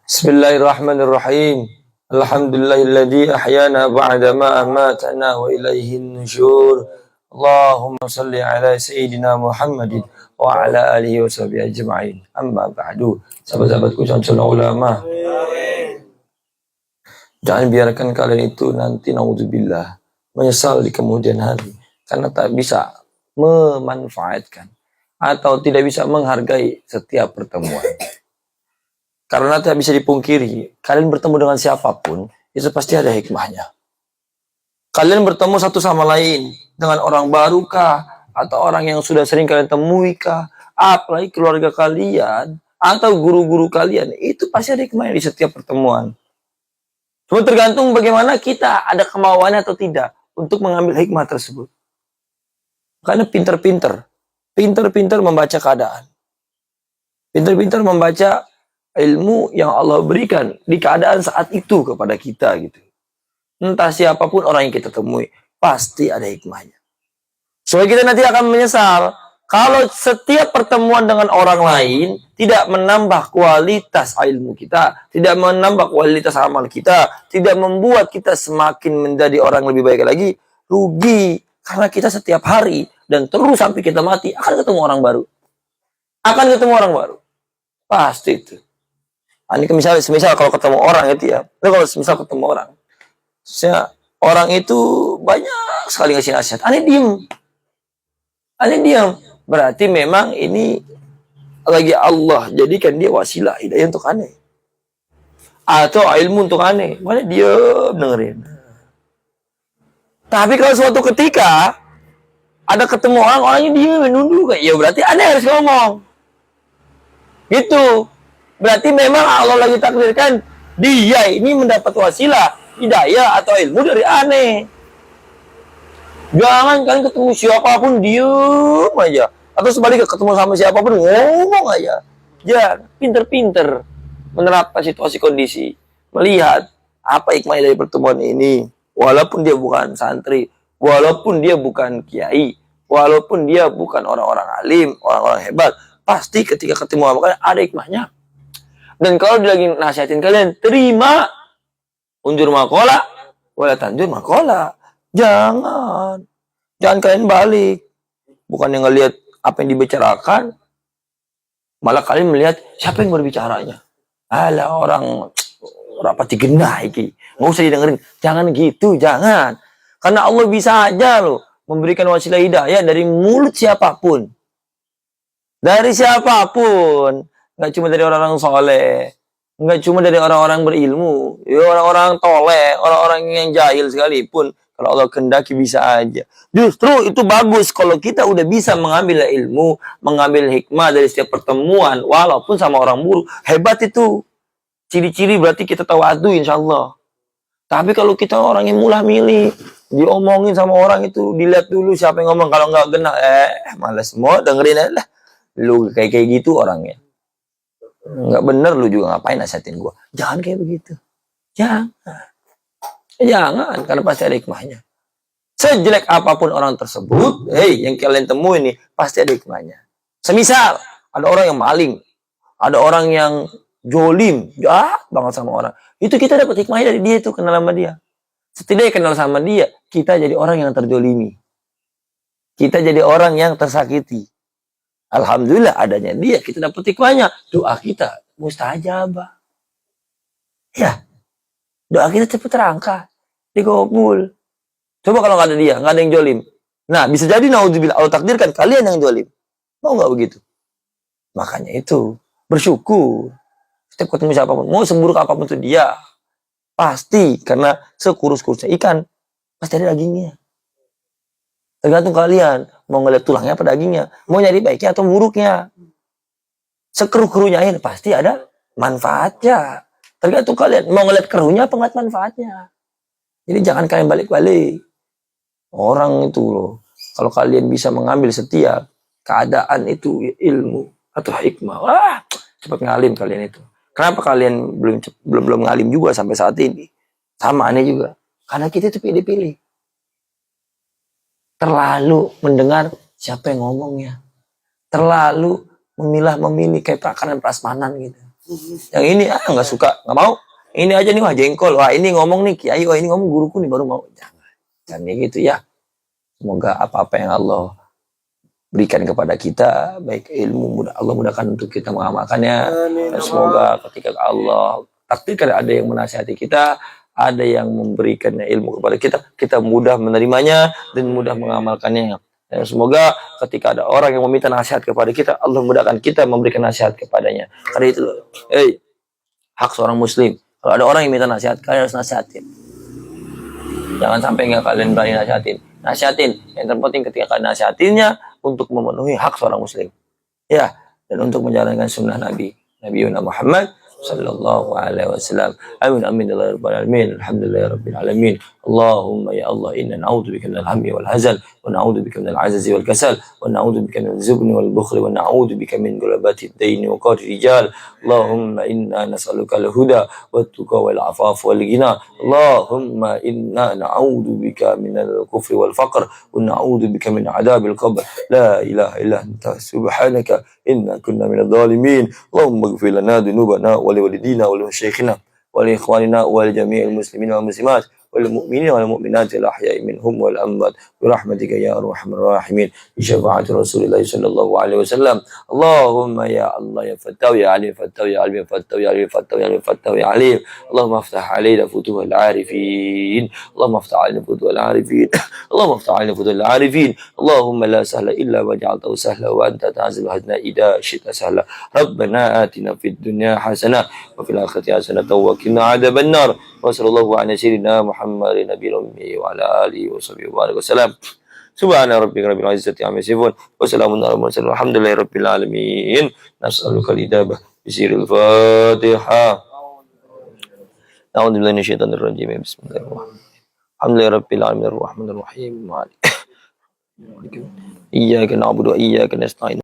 Bismillahirrahmanirrahim. Alhamdulillahilladzi ahyana ba'da ma amatana wa ilaihin nusyur. Allahumma salli ala sayyidina Muhammadin wa ala alihi wa sahbihi ajma'in. Amma ba'du. Sahabat-sahabatku calon ulama. Jangan biarkan kalian itu nanti naudzubillah menyesal di kemudian hari karena tak bisa memanfaatkan atau tidak bisa menghargai setiap pertemuan. Karena tidak bisa dipungkiri, kalian bertemu dengan siapapun, itu pasti ada hikmahnya. Kalian bertemu satu sama lain, dengan orang baru kah, atau orang yang sudah sering kalian temui kah, apalagi keluarga kalian, atau guru-guru kalian, itu pasti ada hikmahnya di setiap pertemuan. Cuma tergantung bagaimana kita ada kemauannya atau tidak, untuk mengambil hikmah tersebut. Karena pintar-pintar membaca keadaan. Pintar-pintar membaca ilmu yang Allah berikan di keadaan saat itu kepada kita gitu. Entah siapapun orang yang kita temui, pasti ada hikmahnya. Soalnya kita nanti akan menyesal kalau setiap pertemuan dengan orang lain tidak menambah kualitas ilmu kita, tidak menambah kualitas amal kita, tidak membuat kita semakin menjadi orang lebih baik lagi, rugi. Karena kita setiap hari dan terus sampai kita mati akan ketemu orang baru. Pasti itu. Ini misal kalau ketemu orang itu ya, kalau misal ketemu orang, orang itu banyak sekali ngasih nasihat, aneh diem, berarti memang ini lagi Allah jadikan dia wasilah hidayah untuk aneh, atau ilmu untuk aneh, mana diem dengerin. Tapi kalau suatu ketika ada ketemu orangnya diem nunduk, ya berarti aneh harus ngomong, gitu. Berarti memang Allah lagi takdirkan dia ini mendapat wasilah hidayah atau ilmu dari aneh. Jangan kalian ketemu siapapun diem aja, atau sebaliknya ketemu sama siapapun ngomong aja. Jangan, pinter-pinter menerapkan situasi kondisi, melihat apa hikmahnya dari pertemuan ini. Walaupun dia bukan santri, walaupun dia bukan kiai, walaupun dia bukan orang-orang alim, orang-orang hebat, pasti ketika ketemu sama kalian ada hikmahnya. Dan kalau dia lagi nasihatin kalian, terima. Unjur makola, wala tanjur makola. Jangan kalian balik. Bukan yang ngelihat apa yang dibicarakan, malah kalian melihat siapa yang berbicaranya. Alah orang rapati genah iki. Nggak usah didengerin. Jangan gitu, jangan. Karena Allah bisa aja loh memberikan wasilah hidayah dari mulut siapapun. Dari siapapun. Nggak cuma dari orang-orang soleh, nggak cuma dari orang-orang berilmu, ya orang-orang toleh, orang-orang yang jahil sekalipun, kalau Allah kehendaki bisa aja. Justru itu bagus kalau kita udah bisa mengambil ilmu, mengambil hikmah dari setiap pertemuan, walaupun sama orang buruk, hebat itu. Ciri-ciri berarti kita tawadu insya Allah. Tapi kalau kita orang yang mulah milih, diomongin sama orang itu, dilihat dulu siapa yang ngomong, kalau nggak genah, malas semua dengerin aja lah. Lu kayak gitu orangnya. Nggak bener, lu juga ngapain nasihatin gue. Jangan kayak begitu. Jangan, karena pasti ada hikmahnya. Sejelek apapun orang tersebut, yang kalian temui ini pasti ada hikmahnya. Semisal ada orang yang maling, ada orang yang jolim, jahat banget sama orang, itu kita dapat hikmahnya dari dia, itu kenal sama dia. Setidaknya kenal sama dia, kita jadi orang yang terjolimi, kita jadi orang yang tersakiti. Alhamdulillah adanya dia, kita dapat hikmahnya. Doa kita mustajabah. Ya, doa kita cepat terangkat, dikabul. Coba kalau nggak ada dia, nggak ada yang jolim. Nah, bisa jadi naudzubillah Allah takdirkan kalian yang jolim. Mau nggak begitu? Makanya itu bersyukur. Setiap ketemu siapapun, mau seburuk apapun itu dia, pasti karena sekurus-kurusnya ikan pasti ada dagingnya. Tergantung kalian mau ngeliat tulangnya apa dagingnya, mau nyari baiknya atau buruknya. Sekeruh-keruhnya ini pasti ada manfaatnya. Tergantung kalian mau ngeliat keruhnya apa ngeliat manfaatnya. Jadi jangan kalian balik-balik. Orang itu loh, kalau kalian bisa mengambil setiap keadaan itu ilmu atau hikmah, wah cepat ngalim kalian itu. Kenapa kalian belum ngalim juga sampai saat ini? Sama aneh juga. Karena kita itu pilih-pilih. Terlalu mendengar siapa yang ngomongnya, terlalu memilih kayak pakanan prasmanan gitu. Yang ini nggak suka, nggak mau. Ini aja nih, wah jengkol, wah ini ngomong nih kiai, wah ini ngomong guruku nih baru mau. Jangan gitu ya. Semoga apa-apa yang Allah berikan kepada kita, baik ilmu, Allah mudahkan untuk kita mengamalkannya. Dan semoga ketika Allah takdirkan ada yang menasihati kita, ada yang memberikan ilmu kepada kita, kita mudah menerimanya dan mudah mengamalkannya. Dan semoga ketika ada orang yang meminta nasihat kepada kita, Allah mudahkan kita memberikan nasihat kepadanya. Karena itu, hak seorang muslim. Kalau ada orang yang minta nasihat, kalian harus nasihatin. Jangan sampai nggak kalian berani nasihatin. Nasihatin. Yang terpenting ketika kalian nasihatinnya untuk memenuhi hak seorang muslim. Ya, dan untuk menjalankan sunnah Nabi Muhammad sallallahu alaihi wasallam. Amin amin ya rabbal alamin. Alhamdulillah rabbil alamin. Allahumma ya Allah inna na'udzubika minal hammi wal hazan wa na'udzubika minal azazi wal kasal wa na'udzubika minal zubni wal bukhli wa na'udzubika min ghalabati ad-daini wa qahri rijal. Allahumma inna nas'aluka al-huda wat tuqa wal afaf wal ghina. Allahumma inna na'udzubika minal kufri wal faqr wa na'udzubika min adzabil qabr. La ilaha illa anta subhanaka inna kunna minadh dhalimin. Allahumma ighfir lana dhunubana wa liwalidina wa limasyayikhina wa liikhwanina wa lijami'il muslimina wal muslimat wal mu'minina wal mu'minat al ahya'i minhum wal amwat bi rahmatika ya arhamar rahimin bi syafaati Rasulillah sallallahu alaihi wasallam. Allahumma ya Allah ya Fattahu ya Alim Fattahu ya Alim Fattahu ya Alim Fattahu ya Alim Fattahu ya Alim. Allahumma aftah alaina futuhal arifin. Allahumma aftah alaina futuhal arifin. Allahumma aftah alaina futuhal arifin. Allahumma la sahla illa ma ja'altahu sahla wa anta ta'zil hazna idza syi'ta sahla. Rabbana atina fid dunya hasanah wa fil akhirati hasanah wa qina adzaban nar. Wa sallallahu ala sayyidina Muhammadin nabiyil ummi wa ala alihi wa sahbihi wa sallam. Subhana rabbika rabbil izzati amma yasifun wa salamun alal mursalin walhamdulillahi rabbil alamin. Nas'aluka al-ijabah bisiril Fatihah. A'udzu billahi minasyaitonir rajim. Bismillahirrahmanirrahim. Alhamdulillahi rabbil alamin arrahmanir rahim. Iyyaka na'budu wa iyyaka nasta'in.